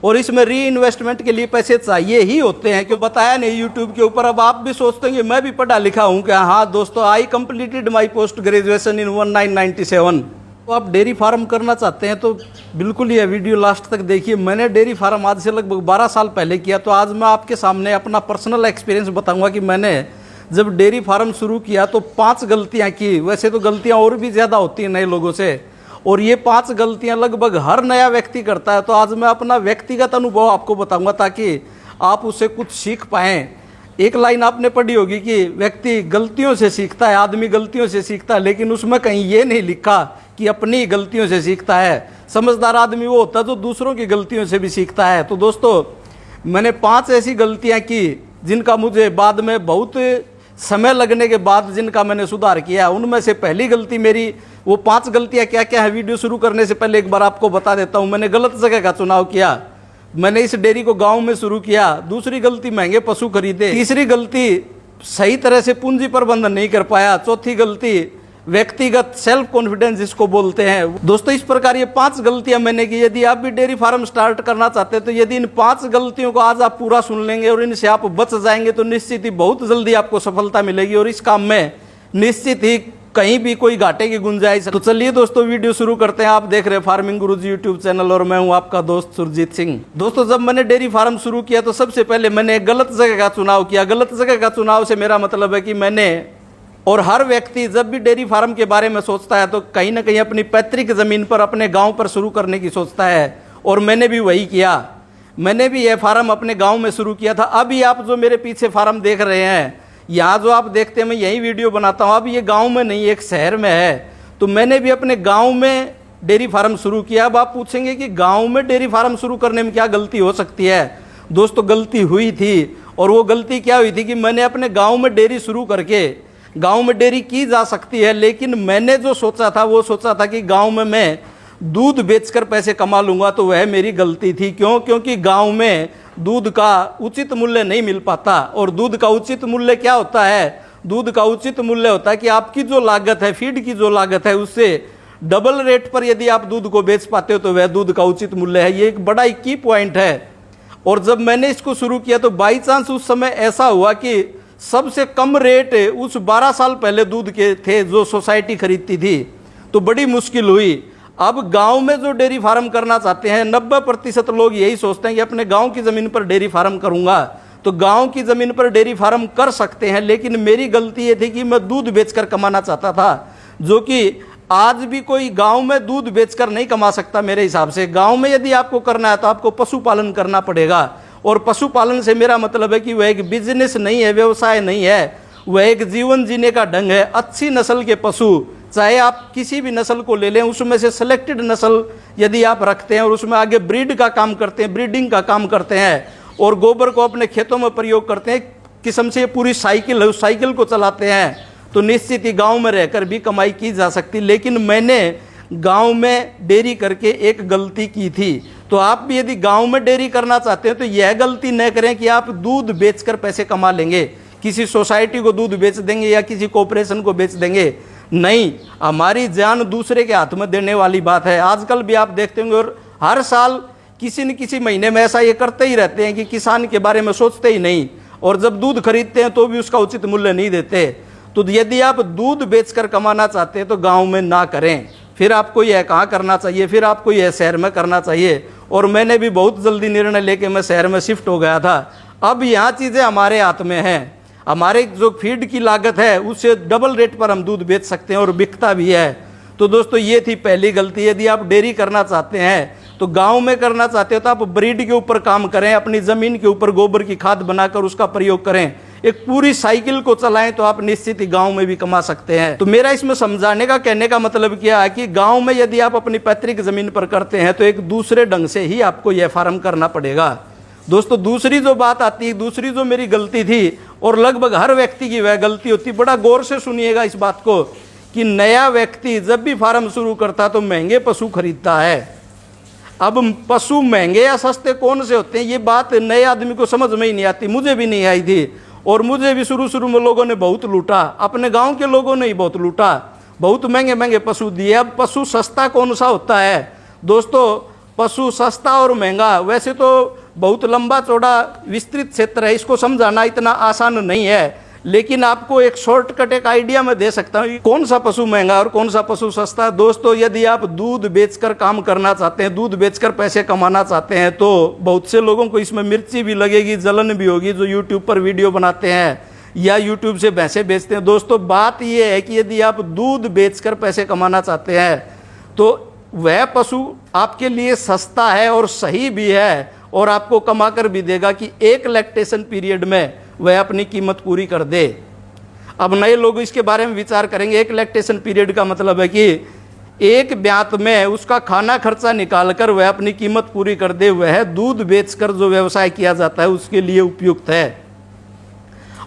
और इसमें री इन्वेस्टमेंट के लिए पैसे चाहिए ही होते हैं, क्यों बताया नहीं यूट्यूब के ऊपर। अब आप भी सोचते हैं कि मैं भी पढ़ा लिखा हूँ क्या? हाँ दोस्तों, I completed my post graduation in 1997। तो आप डेयरी फार्म करना चाहते हैं तो बिल्कुल ये वीडियो लास्ट तक देखिए। मैंने डेयरी फार्म आज से लगभग 12 साल पहले किया। तो आज मैं आपके सामने अपना पर्सनल एक्सपीरियंस बताऊंगा कि मैंने जब डेयरी फार्म शुरू किया तो 5 गलतियां की। वैसे तो गलतियां और भी ज़्यादा होती हैं नए लोगों से, और ये 5 गलतियां लगभग हर नया व्यक्ति करता है। तो आज मैं अपना व्यक्तिगत अनुभव आपको बताऊंगा ताकि आप उससे कुछ सीख पाएँ। एक लाइन आपने पढ़ी होगी कि व्यक्ति गलतियों से सीखता है, आदमी गलतियों से सीखता है, लेकिन उसमें कहीं ये नहीं लिखा कि अपनी गलतियों से सीखता है। समझदार आदमी वो होता है जो दूसरों की गलतियों से भी सीखता है। तो दोस्तों, मैंने 5 ऐसी गलतियां की जिनका मुझे बाद में बहुत समय लगने के बाद जिनका मैंने सुधार किया। उनमें से पहली गलती मेरी, वो 5 गलतियां क्या क्या है वीडियो शुरू करने से पहले एक बार आपको बता देता हूं। मैंने गलत जगह का चुनाव किया। मैंने इस डेयरी को गांव में शुरू किया। दूसरी गलती, महंगे पशु खरीदे। तीसरी गलती, सही तरह से पूंजी प्रबंधन नहीं कर पाया। चौथी गलती, व्यक्तिगत सेल्फ कॉन्फिडेंस जिसको बोलते हैं। दोस्तों, इस प्रकार ये 5 गलतियां मैंने की। यदि आप भी डेयरी फार्म स्टार्ट करना चाहते हैं तो यदि इन 5 गलतियों को आज आप पूरा सुन लेंगे और इनसे आप बच जाएंगे तो निश्चित ही बहुत जल्दी आपको सफलता मिलेगी और इस काम में निश्चित ही कहीं भी कोई घाटे की गुंजाइश। तो चलिए दोस्तों, वीडियो शुरू करते हैं। आप देख रहे हैं फार्मिंग गुरुजी यूट्यूब चैनल और मैं हूं आपका दोस्त सुरजीत सिंह। दोस्तों, जब मैंने डेयरी फार्म शुरू किया तो सबसे पहले मैंने एक गलत जगह का चुनाव किया। गलत जगह का चुनाव से मेरा मतलब है कि मैंने, और हर व्यक्ति जब भी डेयरी फार्म के बारे में सोचता है तो कहीं ना कहीं अपनी पैतृक जमीन पर, अपने गांव पर शुरू करने की सोचता है, और मैंने भी वही किया। मैंने भी यह फार्म अपने गांव में शुरू किया था। अभी आप जो मेरे पीछे फार्म देख रहे हैं, यहाँ जो आप देखते हैं मैं यही वीडियो बनाता हूँ। अब ये गाँव में नहीं, एक शहर में है। तो मैंने भी अपने गाँव में डेयरी फार्म शुरू किया। अब आप पूछेंगे कि गाँव में डेयरी फार्म शुरू करने में क्या गलती हो सकती है? दोस्तों, गलती हुई थी, और वो गलती क्या हुई थी कि मैंने अपने गाँव में डेयरी शुरू करके, गांव में डेयरी की जा सकती है, लेकिन मैंने जो सोचा था वो सोचा था कि गांव में मैं दूध बेचकर पैसे कमा लूंगा। तो वह मेरी गलती थी। क्यों? क्योंकि गांव में दूध का उचित मूल्य नहीं मिल पाता। और दूध का उचित मूल्य क्या होता है? दूध का उचित मूल्य होता है कि आपकी जो लागत है, फीड की जो लागत है, उससे डबल रेट पर यदि आप दूध को बेच पाते हो तो वह दूध का उचित मूल्य है। ये एक बड़ा ही की पॉइंट है। और जब मैंने इसको शुरू किया तो बाई चांस उस समय ऐसा हुआ कि सबसे कम रेट उस 12 साल पहले दूध के थे जो सोसाइटी खरीदती थी। तो बड़ी मुश्किल हुई। अब गांव में जो डेयरी फार्म करना चाहते हैं, 90% लोग यही सोचते हैं कि अपने गांव की ज़मीन पर डेयरी फार्म करूंगा। तो गांव की ज़मीन पर डेयरी फार्म कर सकते हैं, लेकिन मेरी गलती ये थी कि मैं दूध बेचकर कमाना चाहता था, जो कि आज भी कोई गांव में दूध बेचकर नहीं कमा सकता मेरे हिसाब से। गांव में यदि आपको करना है तो आपको पशुपालन करना पड़ेगा। और पशुपालन से मेरा मतलब है कि वह एक बिजनेस नहीं है, व्यवसाय नहीं है, वह एक जीवन जीने का ढंग है। अच्छी नस्ल के पशु, चाहे आप किसी भी नस्ल को ले लें, उसमें से सिलेक्टेड नस्ल यदि आप रखते हैं और उसमें आगे ब्रीड का काम करते हैं, ब्रीडिंग का काम करते हैं, और गोबर को अपने खेतों में प्रयोग करते हैं, किस्म से पूरी साइकिल है, उस साइकिल को चलाते हैं, तो निश्चित ही गाँव में रहकर भी कमाई की जा सकती। लेकिन मैंने गांव में डेयरी करके एक गलती की थी। तो आप भी यदि गांव में डेयरी करना चाहते हैं तो यह गलती न करें कि आप दूध बेचकर पैसे कमा लेंगे, किसी सोसाइटी को दूध बेच देंगे या किसी कॉर्पोरेशन को बेच देंगे। नहीं, हमारी जान दूसरे के हाथ में देने वाली बात है। आजकल भी आप देखते होंगे, और हर साल किसी न किसी महीने में ऐसा ये करते ही रहते हैं कि किसान के बारे में सोचते ही नहीं, और जब दूध खरीदते हैं तो भी उसका उचित मूल्य नहीं देते। तो यदि आप दूध बेचकर कमाना चाहते हैं तो गाँव में ना करें। फिर आपको यह कहाँ करना चाहिए? फिर आपको यह शहर में करना चाहिए। और मैंने भी बहुत जल्दी निर्णय लेके मैं शहर में शिफ्ट हो गया था। अब यहाँ चीज़ें हमारे हाथ में हैं। हमारे जो फीड की लागत है उससे डबल रेट पर हम दूध बेच सकते हैं और बिकता भी है। तो दोस्तों, ये थी पहली गलती। यदि आप डेयरी करना चाहते हैं तो गांव में करना चाहते हो तो आप ब्रीड के ऊपर काम करें, अपनी ज़मीन के ऊपर गोबर की खाद बनाकर उसका प्रयोग करें, एक पूरी साइकिल को चलाएं, तो आप निश्चित ही गांव में भी कमा सकते हैं। तो मेरा इसमें समझाने का, कहने का मतलब क्या है कि गांव में यदि आप अपनी पैतृक जमीन पर करते हैं तो एक दूसरे ढंग से ही आपको यह फार्म करना पड़ेगा। दोस्तों, दूसरी जो बात आती है, दूसरी जो मेरी गलती थी, और लगभग हर व्यक्ति की वह गलती होती, बड़ा गौर से सुनिएगा इस बात को, कि नया व्यक्ति जब भी फार्म शुरू करता तो महंगे पशु खरीदता है। अब पशु महंगे या सस्ते कौन से होते हैं, ये बात नए आदमी को समझ में ही नहीं आती। मुझे भी नहीं आई थी, और मुझे भी शुरू में लोगों ने बहुत लूटा, अपने गांव के लोगों ने ही बहुत लूटा, बहुत महंगे महंगे पशु दिए। अब पशु सस्ता कौन सा होता है दोस्तों? पशु सस्ता और महंगा, वैसे तो बहुत लंबा चौड़ा विस्तृत क्षेत्र है, इसको समझाना इतना आसान नहीं है, लेकिन आपको एक शॉर्टकट एक आइडिया मैं दे सकता हूँ कौन सा पशु महंगा और कौन सा पशु सस्ता। दोस्तों, यदि आप दूध बेचकर काम करना चाहते हैं, दूध बेचकर पैसे कमाना चाहते हैं, तो बहुत से लोगों को इसमें मिर्ची भी लगेगी, जलन भी होगी, जो यूट्यूब पर वीडियो बनाते हैं या यूट्यूब से भैंसे बेचते हैं। दोस्तों, बात यह है कि यदि आप दूध बेचकर पैसे कमाना चाहते हैं तो वह पशु आपके लिए सस्ता है और सही भी है, और आपको कमा कर भी देगा कि एक लैक्टेशन पीरियड में वह अपनी कीमत पूरी कर दे। अब नए लोग इसके बारे में विचार करेंगे। एक लैक्टेशन पीरियड का मतलब है कि एक ब्यात में उसका खाना खर्चा निकालकर वह अपनी कीमत पूरी कर दे। वह दूध बेचकर जो व्यवसाय किया जाता है उसके लिए उपयुक्त है।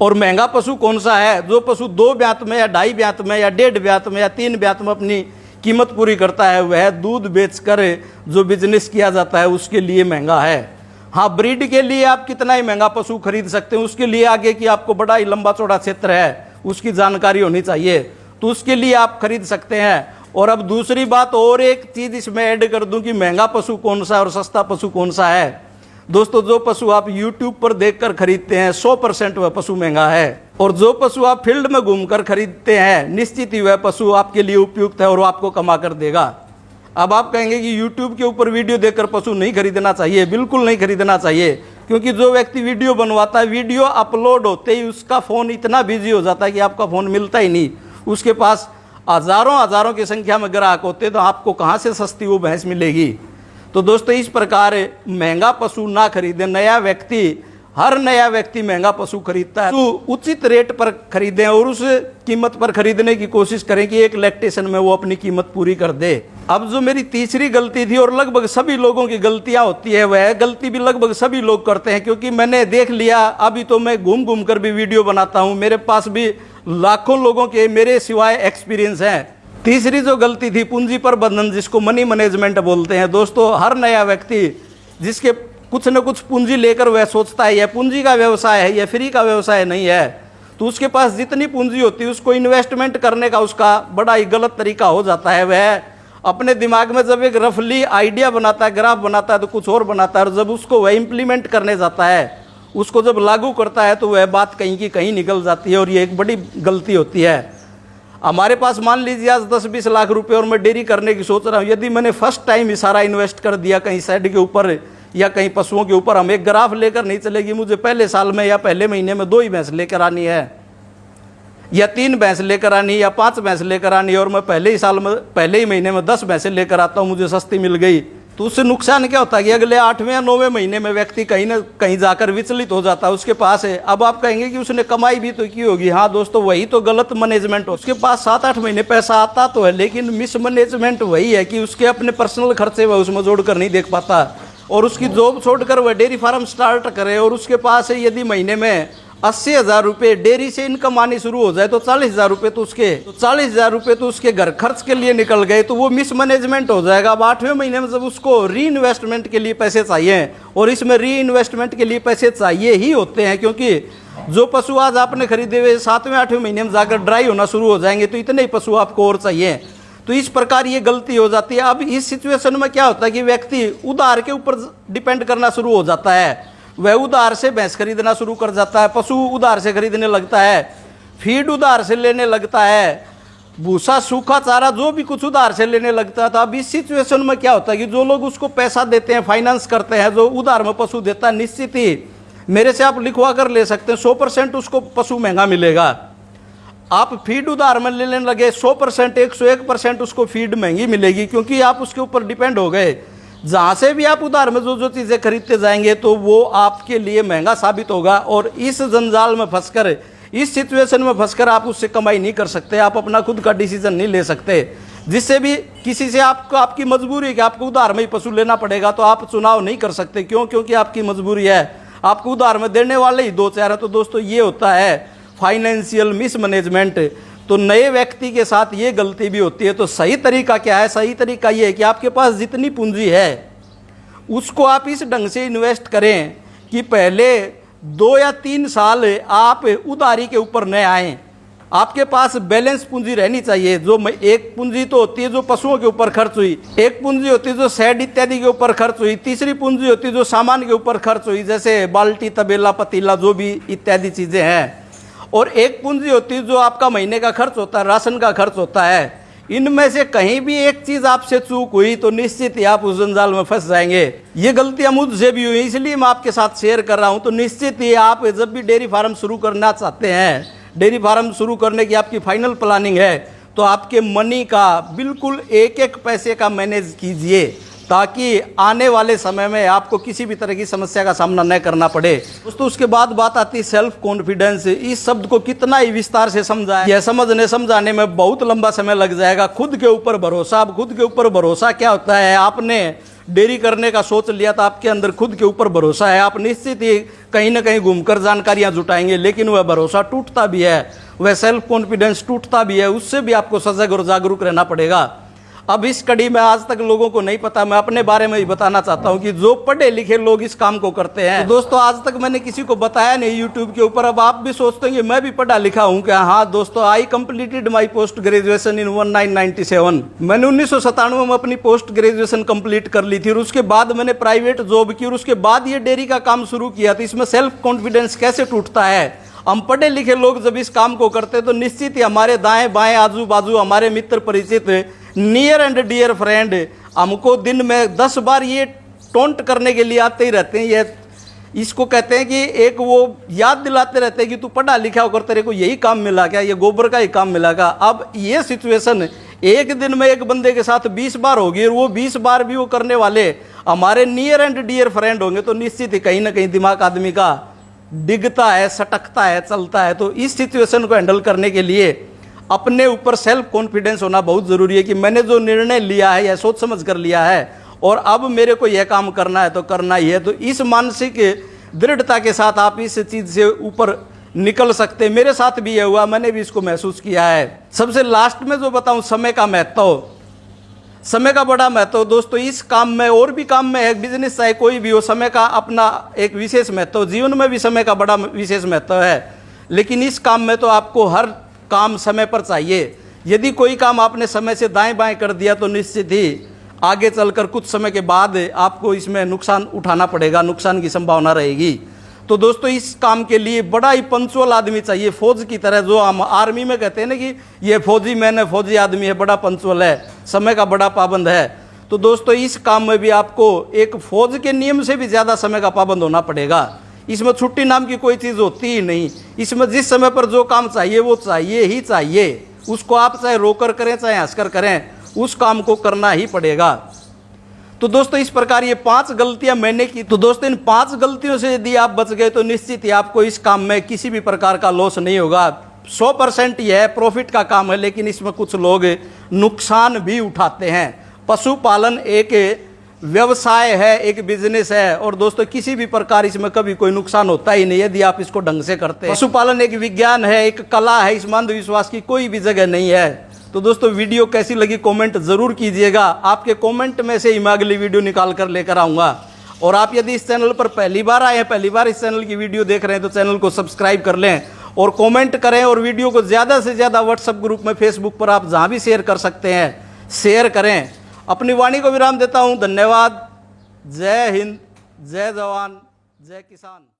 और महंगा पशु कौन सा है? जो पशु 2 ब्यात में या 2.5 ब्यात में या 1.5 ब्यात में या 3 ब्यात में अपनी कीमत पूरी करता है, वह दूध बेचकर जो बिजनेस किया जाता है उसके लिए महंगा है। हाँ, ब्रीड के लिए आप कितना ही महंगा पशु खरीद सकते हैं, उसके लिए आगे कि आपको बड़ा ही लंबा चौड़ा क्षेत्र है, उसकी जानकारी होनी चाहिए, तो उसके लिए आप खरीद सकते हैं। और अब दूसरी बात और एक चीज़ इसमें ऐड कर दूं कि महंगा पशु कौन सा और सस्ता पशु कौन सा है। दोस्तों, जो पशु आप YouTube पर देखकर खरीदते हैं 100% वह पशु महंगा है, और जो पशु आप फील्ड में घूमकर खरीदते हैं निश्चित ही वह पशु आपके लिए उपयुक्त है और वो आपको कमा कर देगा। अब आप कहेंगे कि YouTube के ऊपर वीडियो देखकर पशु नहीं खरीदना चाहिए। बिल्कुल नहीं खरीदना चाहिए, क्योंकि जो व्यक्ति वीडियो बनवाता है, वीडियो अपलोड होते ही उसका फ़ोन इतना बिजी हो जाता है कि आपका फ़ोन मिलता ही नहीं। उसके पास हज़ारों की संख्या में ग्राहक होते, तो आपको कहाँ से सस्ती वो भैंस मिलेगी। तो दोस्तों, इस प्रकार महंगा पशु ना खरीदें। हर नया व्यक्ति महंगा पशु खरीदता है, तो उचित रेट पर खरीदें और उस कीमत पर खरीदने की कोशिश करें कि एक लैक्टेशन में वो अपनी कीमत पूरी कर दे। अब जो मेरी तीसरी गलती थी, और लगभग सभी लोगों की गलतियां होती है, वह गलती भी लगभग सभी लोग करते हैं, क्योंकि मैंने देख लिया, अभी तो मैं घूम कर भी वीडियो बनाता हूं, मेरे पास भी लाखों लोगों के मेरे सिवाय एक्सपीरियंस है। तीसरी जो गलती थी, पूंजी प्रबंधन, जिसको मनी मैनेजमेंट बोलते हैं। दोस्तों, हर नया व्यक्ति जिसके कुछ न कुछ पूंजी लेकर वह सोचता है यह पूंजी का व्यवसाय है, यह फ्री का व्यवसाय नहीं है, तो उसके पास जितनी पूंजी होती है उसको इन्वेस्टमेंट करने का उसका बड़ा ही गलत तरीका हो जाता है। वह अपने दिमाग में जब एक रफली आइडिया बनाता है, ग्राफ बनाता है, तो कुछ और बनाता है, और जब उसको वह इम्प्लीमेंट करने जाता है, उसको जब लागू करता है, तो वह बात कहीं की कहीं निकल जाती है, और ये एक बड़ी गलती होती है। हमारे पास मान लीजिए आज 10-20 लाख रुपए और मैं डेयरी करने की सोच रहा हूँ। यदि मैंने फर्स्ट टाइम ही सारा इन्वेस्ट कर दिया कहीं साइड के ऊपर या कहीं पशुओं के ऊपर, हम एक ग्राफ लेकर नहीं चलेगी। मुझे पहले साल में या पहले महीने में 2 ही भैंस लेकर आनी है, या 3 भैंस लेकर आनी है, या 5 भैंस लेकर आनी है, और मैं पहले ही महीने में 10 भैंसें लेकर आता हूँ, मुझे सस्ती मिल गई, तो उससे नुकसान क्या होता है कि अगले 8वें या 9वें महीने में व्यक्ति कहीं ना कहीं जाकर विचलित हो जाता है। उसके पास है, अब आप कहेंगे कि उसने कमाई भी तो की होगी। हाँ दोस्तों, वही तो गलत मैनेजमेंट हो। उसके पास 7-8 महीने पैसा आता तो है, लेकिन मिसमैनेजमेंट वही है कि उसके अपने पर्सनल खर्चे वह उसमें जोड़कर नहीं देख पाता, और उसकी जॉब छोड़कर वह डेयरी फार्म स्टार्ट करे, और उसके पास यदि महीने में 80,000 रुपये डेयरी से इनकम आनी शुरू हो जाए, तो 40,000 रुपये तो उसके घर खर्च के लिए निकल गए, तो वो मिसमैनेजमेंट हो जाएगा। अब 8वें महीने में जब उसको री इन्वेस्टमेंट के लिए पैसे चाहिए, और इसमें री इन्वेस्टमेंट के लिए पैसे चाहिए ही होते हैं, क्योंकि जो पशु आज आपने खरीदे हुए 7वें-8वें महीने में जाकर ड्राई होना शुरू हो जाएंगे, तो इतने ही पशु आपको और चाहिए। तो इस प्रकार ये गलती हो जाती है। अब इस सिचुएशन में क्या होता है कि व्यक्ति उधार के ऊपर डिपेंड करना शुरू हो जाता है। वह उधार से भैंस खरीदना शुरू कर जाता है, पशु उधार से खरीदने लगता है, फीड उधार से लेने लगता है, भूसा, सूखा चारा, जो भी कुछ उधार से लेने लगता है। तो अब इस सिचुएशन में क्या होता है कि जो लोग उसको पैसा देते हैं, फाइनेंस करते हैं, जो उधार में पशु देता है, निश्चित ही मेरे से आप लिखवा कर ले सकते हैं 100% उसको पशु महंगा मिलेगा। आप फीड उधार में लेने लगे 100%, 101% उसको फीड महंगी मिलेगी, क्योंकि आप उसके ऊपर डिपेंड हो गए। जहाँ से भी आप उधार में जो चीज़ें खरीदते जाएंगे, तो वो आपके लिए महंगा साबित होगा, और इस जंजाल में फंसकर, इस सिचुएशन में फंसकर आप उससे कमाई नहीं कर सकते, आप अपना खुद का डिसीजन नहीं ले सकते। जिससे भी किसी से आपकी मजबूरी है कि आपको उधार में ही पशु लेना पड़ेगा, तो आप चुनाव नहीं कर सकते। क्यों? क्योंकि आपकी मजबूरी है, आपको उधार में देने वाले ही 2-4 हैं। तो दोस्तों, ये होता है फाइनेंशियल मिसमैनेजमेंट। तो नए व्यक्ति के साथ ये गलती भी होती है। तो सही तरीका क्या है? सही तरीका ये है कि आपके पास जितनी पूंजी है उसको आप इस ढंग से इन्वेस्ट करें कि पहले 2 या 3 साल आप उधारी के ऊपर न आएँ। आपके पास बैलेंस पूंजी रहनी चाहिए। जो एक पूंजी तो होती है जो पशुओं के ऊपर खर्च हुई, एक पूंजी होती है जो शेड इत्यादि के ऊपर खर्च हुई, तीसरी पूंजी होती है जो सामान के ऊपर खर्च हुई, जैसे बाल्टी, तबेला, पतीला, जो भी इत्यादि चीजें हैं, और एक पूंजी होती है जो आपका महीने का खर्च होता है, राशन का खर्च होता है। इनमें से कहीं भी एक चीज आपसे चूक हुई तो निश्चित ही आप उस जंजाल में फंस जाएंगे। ये गलतियां मुझसे भी हुई, इसलिए मैं आपके साथ शेयर कर रहा हूं। तो निश्चित ही आप जब भी डेयरी फार्म शुरू करना चाहते हैं, डेयरी फार्म शुरू करने की आपकी फाइनल प्लानिंग है, तो आपके मनी का बिल्कुल एक एक पैसे का मैनेज कीजिए, ताकि आने वाले समय में आपको किसी भी तरह की समस्या का सामना न करना पड़े। दोस्तों, उसके बाद बात आती है सेल्फ कॉन्फिडेंस। इस शब्द को कितना ही विस्तार से समझाएं, यह समझाने में बहुत लंबा समय लग जाएगा। खुद के ऊपर भरोसा। अब खुद के ऊपर भरोसा क्या होता है? आपने डेयरी करने का सोच लिया तो आपके अंदर खुद के ऊपर भरोसा है, आप निश्चित ही कहीं ना कहीं घूमकर जानकारियां जुटाएंगे, लेकिन वह भरोसा टूटता भी है, वह सेल्फ कॉन्फिडेंस टूटता भी है। उससे भी आपको सजग और जागरूक रहना पड़ेगा। अब इस कड़ी में आज तक लोगों को नहीं पता, मैं अपने बारे में ही बताना चाहता हूं कि जो पढ़े लिखे लोग इस काम को करते हैं। तो दोस्तों, आज तक मैंने किसी को बताया नहीं यूट्यूब के ऊपर। अब आप भी सोचते हैं कि मैं भी पढ़ा लिखा हूं क्या? हाँ दोस्तों, I completed my post graduation in 1997। मैंने 1997 में अपनी पोस्ट ग्रेजुएशन कंप्लीट कर ली थी, और उसके बाद मैंने प्राइवेट जॉब की, और उसके बाद ये डेयरी का काम शुरू किया। तो इसमें सेल्फ कॉन्फिडेंस कैसे टूटता है? हम पढ़े लिखे लोग जब इस काम को करते हैं तो निश्चित ही हमारे दाएं बाएं आजू बाजू हमारे मित्र परिचित, नियर एंड डियर फ्रेंड हमको दिन में 10 बार ये टोंट करने के लिए आते ही रहते हैं। ये इसको कहते हैं कि एक वो याद दिलाते रहते हैं कि तू पढ़ा लिखा होकर तेरे को यही काम मिला क्या, ये गोबर का ही काम मिला क्या। अब ये सिचुएशन एक दिन में एक बंदे के साथ 20 बार होगी, और वो 20 बार भी वो करने वाले हमारे नियर एंड डियर फ्रेंड होंगे, तो निश्चित ही कहीं ना कहीं दिमाग आदमी का डिगता है, सटकता है, चलता है। तो इस सिचुएशन को हैंडल करने के लिए अपने ऊपर सेल्फ कॉन्फिडेंस होना बहुत ज़रूरी है कि मैंने जो निर्णय लिया है या सोच समझ कर लिया है, और अब मेरे को यह काम करना है तो करना ही है। तो इस मानसिक दृढ़ता के साथ आप इस चीज़ से ऊपर निकल सकते हैं। मेरे साथ भी यह हुआ, मैंने भी इसको महसूस किया है। सबसे लास्ट में जो बताऊं, समय का महत्व। समय का बड़ा महत्व दोस्तों इस काम में और भी काम में है, बिजनेस चाहे कोई भी हो, समय का अपना एक विशेष महत्व। जीवन में भी समय का बड़ा विशेष महत्व है, लेकिन इस काम में तो आपको हर काम समय पर चाहिए। यदि कोई काम आपने समय से दाएं बाएं कर दिया तो निश्चित ही आगे चलकर कुछ समय के बाद आपको इसमें नुकसान उठाना पड़ेगा, नुकसान की संभावना रहेगी। तो दोस्तों, इस काम के लिए बड़ा ही पंक्चुअल आदमी चाहिए, फौज की तरह। जो हम आर्मी में कहते हैं ना कि ये फौजी मैन है, फौजी आदमी है, बड़ा पंक्चुअल है, समय का बड़ा पाबंद है। तो दोस्तों, इस काम में भी आपको एक फौज के नियम से भी ज़्यादा समय का पाबंद होना पड़ेगा। इसमें छुट्टी नाम की कोई चीज़ होती ही नहीं। इसमें जिस समय पर जो काम चाहिए वो चाहिए ही चाहिए, उसको आप चाहे रोकर करें चाहे हंसकर करें, उस काम को करना ही पड़ेगा। तो दोस्तों, इस प्रकार ये 5 गलतियां मैंने की। तो दोस्तों, इन 5 गलतियों से यदि आप बच गए तो निश्चित ही आपको इस काम में किसी भी प्रकार का लॉस नहीं होगा। 100% यह प्रॉफिट का काम है, लेकिन इसमें कुछ लोग नुकसान भी उठाते हैं। पशुपालन एक व्यवसाय है, एक बिजनेस है, और दोस्तों किसी भी प्रकार इसमें कभी कोई नुकसान होता ही नहीं यदि आप इसको ढंग से करते हैं। पशुपालन एक विज्ञान है, एक कला है, इसमें अंधविश्वास की कोई भी जगह नहीं है। तो दोस्तों, वीडियो कैसी लगी कमेंट जरूर कीजिएगा। आपके कमेंट में से ही मैं अगली वीडियो निकाल कर लेकर आऊँगा। और आप यदि इस चैनल पर पहली बार आए हैं, पहली बार इस चैनल की वीडियो देख रहे हैं, तो चैनल को सब्सक्राइब कर लें और कमेंट करें, और वीडियो को ज़्यादा से ज़्यादा व्हाट्सएप ग्रुप में, फेसबुक पर आप जहाँ भी शेयर कर सकते हैं शेयर करें। अपनी वाणी को विराम देता हूँ। धन्यवाद। जय हिंद, जय जवान, जय किसान।